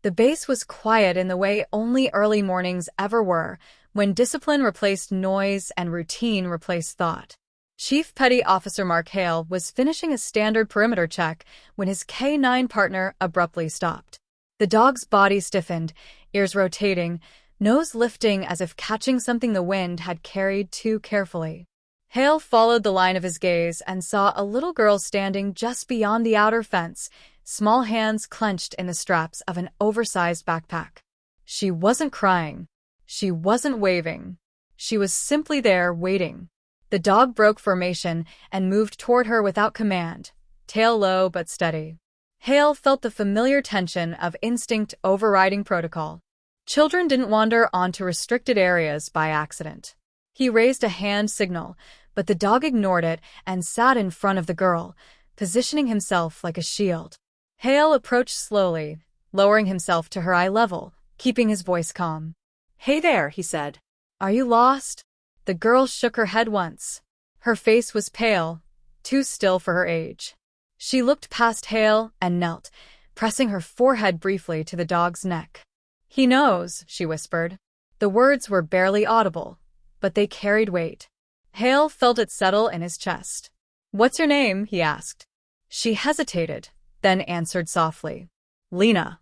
The base was quiet in the way only early mornings ever were, when discipline replaced noise and routine replaced thought. Chief Petty Officer Mark Hale was finishing a standard perimeter check when his K-9 partner abruptly stopped. The dog's body stiffened, ears rotating, nose lifting as if catching something the wind had carried too carefully. Hale followed the line of his gaze and saw a little girl standing just beyond the outer fence, small hands clenched in the straps of an oversized backpack. She wasn't crying. She wasn't waving. She was simply there, waiting. The dog broke formation and moved toward her without command, tail low but steady. Hale felt the familiar tension of instinct overriding protocol. Children didn't wander onto restricted areas by accident. He raised a hand signal, but the dog ignored it and sat in front of the girl, positioning himself like a shield. Hale approached slowly, lowering himself to her eye level, keeping his voice calm. "Hey there," he said. "Are you lost?" The girl shook her head once. Her face was pale, too still for her age. She looked past Hale and knelt, pressing her forehead briefly to the dog's neck. "He knows," she whispered. The words were barely audible, but they carried weight. Hale felt it settle in his chest. "What's your name?" he asked. She hesitated, then answered softly. "Lena."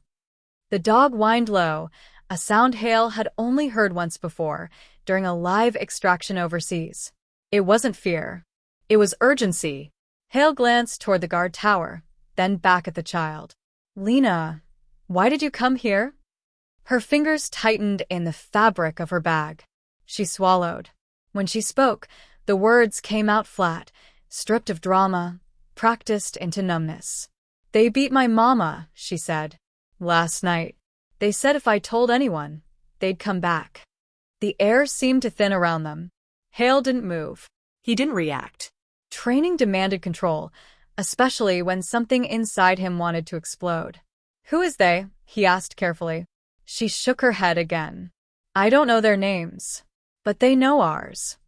The dog whined low, a sound Hale had only heard once before, during a live extraction overseas. It wasn't fear. It was urgency. Hale glanced toward the guard tower, then back at the child. "Lena, why did you come here?" Her fingers tightened in the fabric of her bag. She swallowed. When she spoke, the words came out flat, stripped of drama, practiced into numbness. "They beat my mama," she said. "Last night. They said if I told anyone, they'd come back." The air seemed to thin around them. Hale didn't move. He didn't react. Training demanded control, especially when something inside him wanted to explode. "Who is they?" he asked carefully. She shook her head again. "I don't know their names, but they know ours."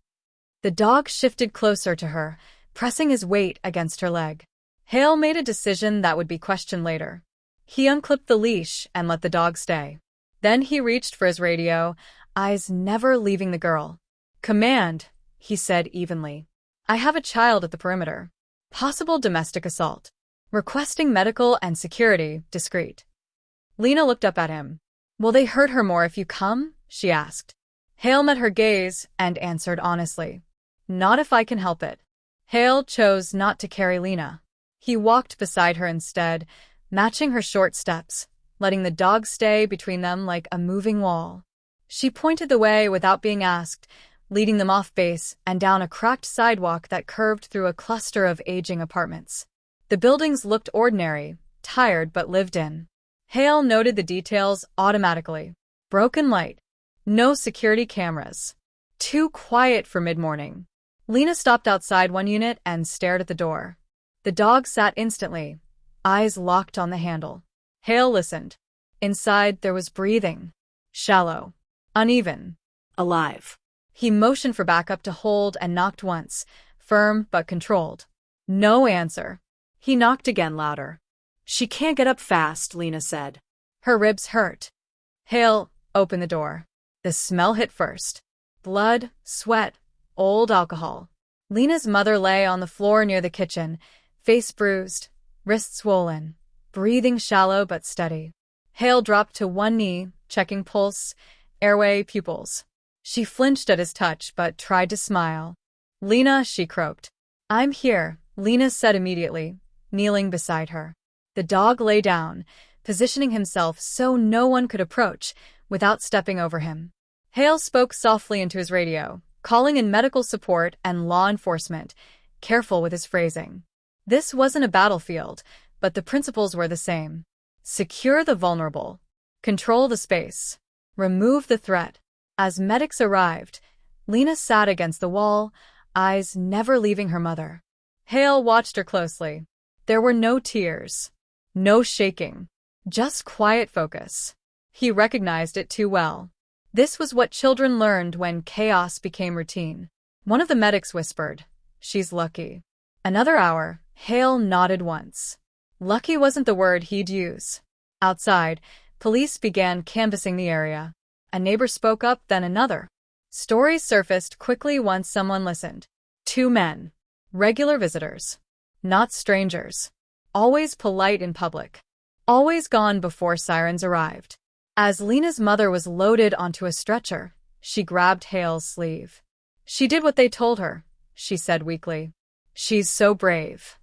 The dog shifted closer to her, pressing his weight against her leg. Hale made a decision that would be questioned later. He unclipped the leash and let the dog stay. Then he reached for his radio, eyes never leaving the girl. "Command," he said evenly. "I have a child at the perimeter. Possible domestic assault. Requesting medical and security, discreet." Lena looked up at him. "Will they hurt her more if you come?" she asked. Hale met her gaze and answered honestly. "Not if I can help it." Hale chose not to carry Lena. He walked beside her instead, matching her short steps, letting the dog stay between them like a moving wall. She pointed the way without being asked, leading them off base and down a cracked sidewalk that curved through a cluster of aging apartments. The buildings looked ordinary, tired but lived in. Hale noted the details automatically. Broken light. No security cameras. Too quiet for mid-morning. Lena stopped outside one unit and stared at the door. The dog sat instantly, eyes locked on the handle. Hale listened. Inside there was breathing. Shallow. Uneven. Alive. He motioned for backup to hold and knocked once, firm but controlled. No answer. He knocked again, louder. "She can't get up fast," Lena said. Her ribs hurt. Hale opened the door. The smell hit first. Blood, sweat, old alcohol. Lena's mother lay on the floor near the kitchen, face bruised, wrists swollen, breathing shallow but steady. Hale dropped to one knee, checking pulse, airway, pupils. She flinched at his touch but tried to smile. "Lena," she croaked. "I'm here," Lena said immediately, kneeling beside her. The dog lay down, positioning himself so no one could approach without stepping over him. Hale spoke softly into his radio, calling in medical support and law enforcement, careful with his phrasing. This wasn't a battlefield, but the principles were the same. Secure the vulnerable. Control the space. Remove the threat. As medics arrived, Lena sat against the wall, eyes never leaving her mother. Hale watched her closely. There were no tears. No shaking. Just quiet focus. He recognized it too well. This was what children learned when chaos became routine. One of the medics whispered, "She's lucky." Another hour, Hale nodded once. Lucky wasn't the word he'd use. Outside, Police began canvassing the area. A neighbor spoke up, then another. Stories surfaced quickly once someone listened. 2 men. Regular visitors. Not strangers. Always polite in public. Always gone before sirens arrived. As Lena's mother was loaded onto a stretcher, she grabbed Hale's sleeve. "She did what they told her," she said weakly. "She's so brave."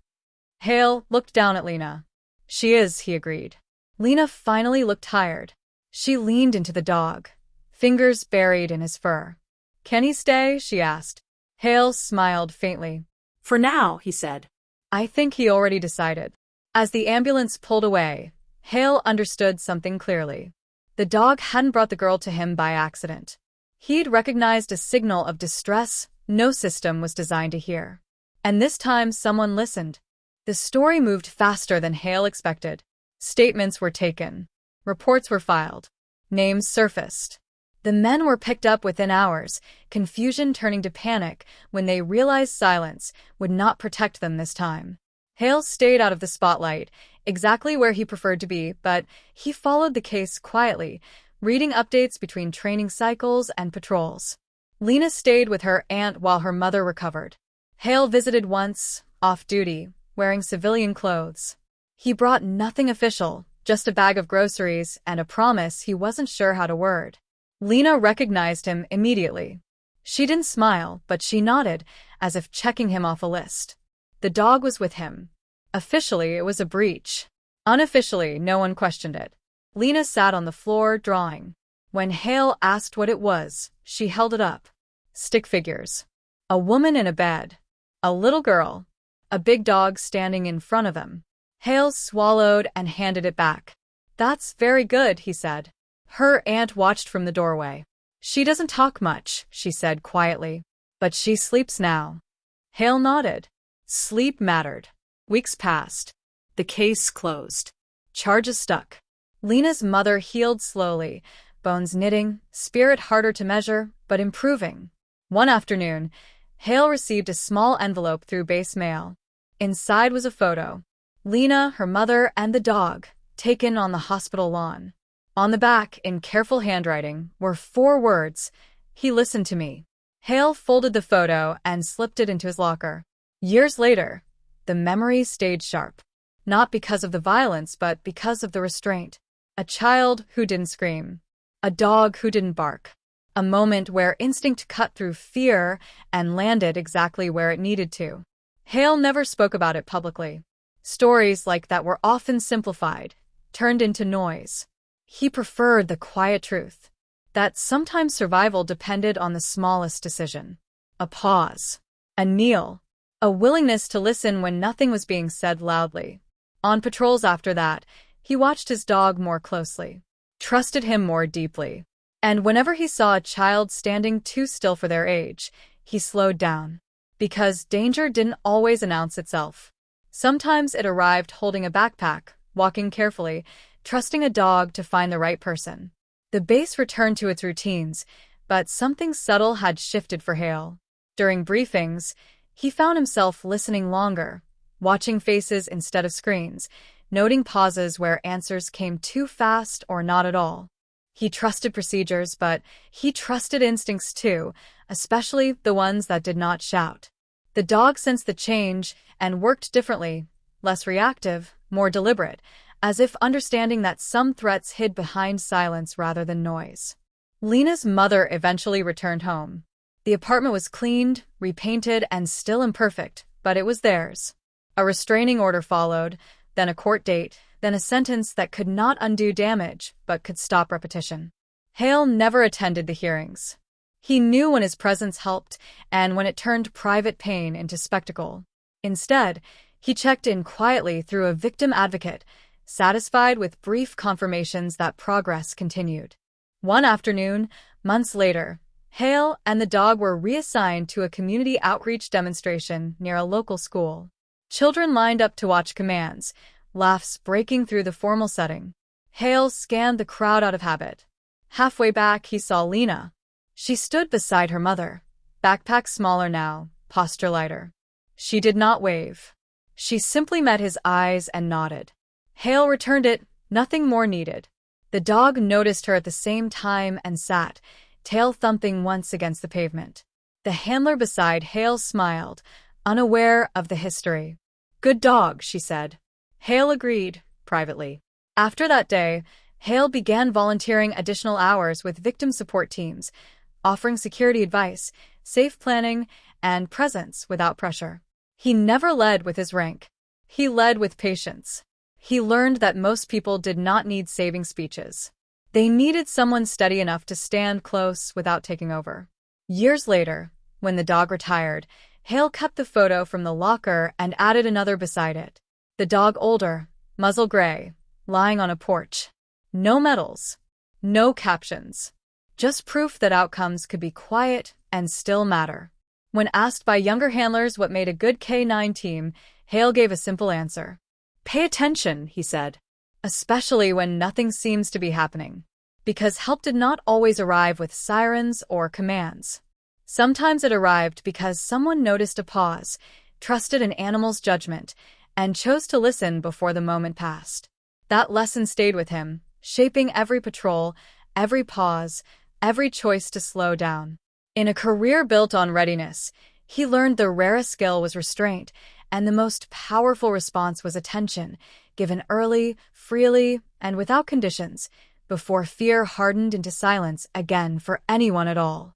Hale looked down at Lena. "She is," he agreed. Lena finally looked tired. She leaned into the dog, fingers buried in his fur. "Can he stay?" she asked. Hale smiled faintly. "For now," he said. "I think he already decided." As the ambulance pulled away, Hale understood something clearly. The dog hadn't brought the girl to him by accident. He'd recognized a signal of distress no system was designed to hear. And this time someone listened. The story moved faster than Hale expected. Statements were taken. Reports were filed. Names surfaced. The men were picked up within hours, confusion turning to panic when they realized silence would not protect them this time. Hale stayed out of the spotlight, exactly where he preferred to be, but he followed the case quietly, reading updates between training cycles and patrols. Lena stayed with her aunt while her mother recovered. Hale visited once, off-duty, wearing civilian clothes. He brought nothing official, just a bag of groceries and a promise he wasn't sure how to word. Lena recognized him immediately. She didn't smile, but she nodded, as if checking him off a list. The dog was with him. Officially, it was a breach. Unofficially, no one questioned it. Lena sat on the floor, drawing. When Hale asked what it was, she held it up. Stick figures. A woman in a bed. A little girl. A big dog standing in front of him. Hale swallowed and handed it back. "That's very good," he said. Her aunt watched from the doorway. "She doesn't talk much," she said quietly. "But she sleeps now." Hale nodded. Sleep mattered. Weeks passed. The case closed. Charges stuck. Lena's mother healed slowly, bones knitting, spirit harder to measure, but improving. One afternoon, Hale received a small envelope through base mail. Inside was a photo. Lena, her mother, and the dog, taken on the hospital lawn. On the back, in careful handwriting, were 4 words: "He listened to me." Hale folded the photo and slipped it into his locker. Years later, the memory stayed sharp. Not because of the violence, but because of the restraint. A child who didn't scream. A dog who didn't bark. A moment where instinct cut through fear and landed exactly where it needed to. Hale never spoke about it publicly. Stories like that were often simplified, turned into noise. He preferred the quiet truth. That sometimes survival depended on the smallest decision. A pause. A kneel. A willingness to listen when nothing was being said loudly. On patrols after that, he watched his dog more closely. Trusted him more deeply. And whenever he saw a child standing too still for their age, he slowed down. Because danger didn't always announce itself. Sometimes it arrived holding a backpack, walking carefully, trusting a dog to find the right person. The base returned to its routines, but something subtle had shifted for Hale. During briefings, he found himself listening longer, watching faces instead of screens, noting pauses where answers came too fast or not at all. He trusted procedures, but he trusted instincts too, especially the ones that did not shout. The dog sensed the change and worked differently, less reactive, more deliberate, as if understanding that some threats hid behind silence rather than noise. Lena's mother eventually returned home. The apartment was cleaned, repainted, and still imperfect, but it was theirs. A restraining order followed, then a court date, then a sentence that could not undo damage, but could stop repetition. Hale never attended the hearings. He knew when his presence helped and when it turned private pain into spectacle. Instead, he checked in quietly through a victim advocate, satisfied with brief confirmations that progress continued. One afternoon, months later, Hale and the dog were reassigned to a community outreach demonstration near a local school. Children lined up to watch commands, laughs breaking through the formal setting. Hale scanned the crowd out of habit. Halfway back, he saw Lena. She stood beside her mother, backpack smaller now, posture lighter. She did not wave. She simply met his eyes and nodded. Hale returned it, nothing more needed. The dog noticed her at the same time and sat, tail thumping once against the pavement. The handler beside Hale smiled, unaware of the history. "Good dog," she said. Hale agreed, privately. After that day, Hale began volunteering additional hours with victim support teams, offering security advice, safe planning, and presence without pressure. He never led with his rank. He led with patience. He learned that most people did not need saving speeches. They needed someone steady enough to stand close without taking over. Years later, when the dog retired, Hale kept the photo from the locker and added another beside it. The dog older, muzzle gray, lying on a porch. No medals. No captions. Just proof that outcomes could be quiet and still matter. When asked by younger handlers what made a good K9 team, Hale gave a simple answer. "Pay attention," he said. Especially when nothing seems to be happening. Because help did not always arrive with sirens or commands. Sometimes it arrived because someone noticed a pause, trusted an animal's judgment, and chose to listen before the moment passed. That lesson stayed with him, shaping every patrol, every pause, every choice to slow down. In a career built on readiness, he learned the rarest skill was restraint, and the most powerful response was attention, given early, freely, and without conditions, before fear hardened into silence again for anyone at all.